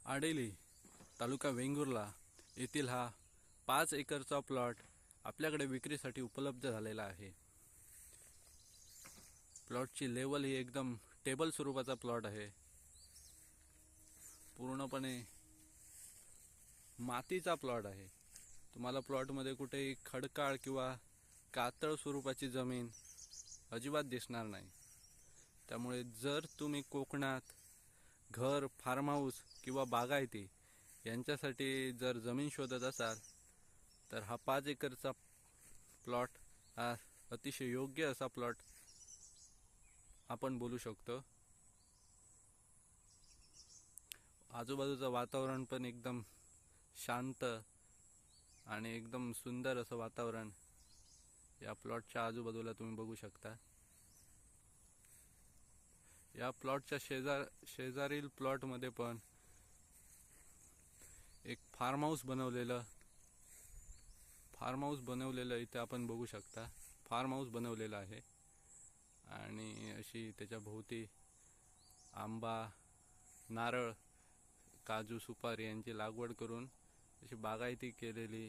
आडेली तालुका वेंगुर्ला येथील हा 5 एकरचा प्लॉट आपल्याकडे विक्रीसाठी उपलब्ध झालेला आहे। प्लॉटची लेवल ही एकदम टेबल स्वरूपाचा प्लॉट आहे। पूर्णपणे मातीचा प्लॉट आहे। तुम्हाला प्लॉटमध्ये कुठेही खडकाळ किंवा कातळ स्वरूपाची जमीन अजिबात दिसणार नाही। त्यामुळे जर तुम्ही कोकणात घर, फार्म हाऊस किंवा बागायती यांच्यासाठी जर जमीन शोधत असाल तर हा 5 एकरचा प्लॉट हा अतिशय योग्य असा प्लॉट आपण बोलू शकतो। आजूबाजूचं वातावरण पण एकदम शांत आणि एकदम सुंदर असं वातावरण या प्लॉटच्या आजूबाजूला तुम्ही बघू शकता। या प्लॉटच्या शेजारील प्लॉटमध्ये पण एक फार्म हाऊस बनवलेलं इथे आपण बघू शकता। फार्म हाऊस बनवलेलं आहे आणि अशी त्याच्या भोवती आंबा, नारळ, काजू, सुपारी यांची लागवड करून अशी बागायती केलेली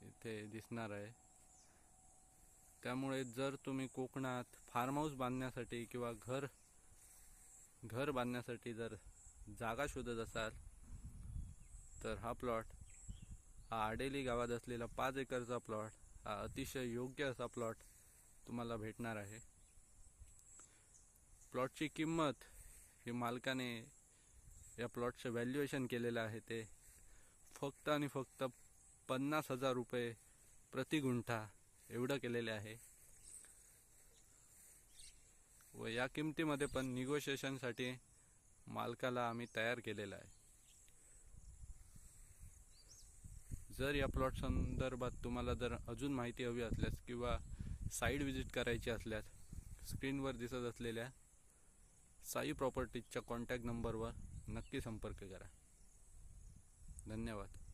इथे दिसणार आहे। त्यामुळे जर तुम्ही कोकणात फार्म हाऊस बांधण्यासाठी किंवा घर बांधण्यासाठी जर जागा शोधत असाल तर हा प्लॉट, हा आडेली गावात असलेला 5 एकरचा प्लॉट हा अतिशय योग्य असा प्लॉट तुम्हाला भेटणार आहे। प्लॉटची किंमत ही मालकाने या प्लॉटचं व्हॅल्युएशन केलेलं आहे ते फक्त आणि फक्त 50,000 रुपये प्रति गुंठा एवढं केलेले आहे व या किमतीमध्ये पण निगोशिएशनसाठी मालकाला आम्ही तयार केलेला आहे। जर या प्लॉट संदर्भात तुम्हाला जर अजून माहिती हवी असल्यास किंवा साईट व्हिजिट करायची असल्यास स्क्रीनवर दिसत असलेल्या साई प्रॉपर्टीजच्या कॉन्टॅक्ट नंबरवर नक्की संपर्क करा। धन्यवाद।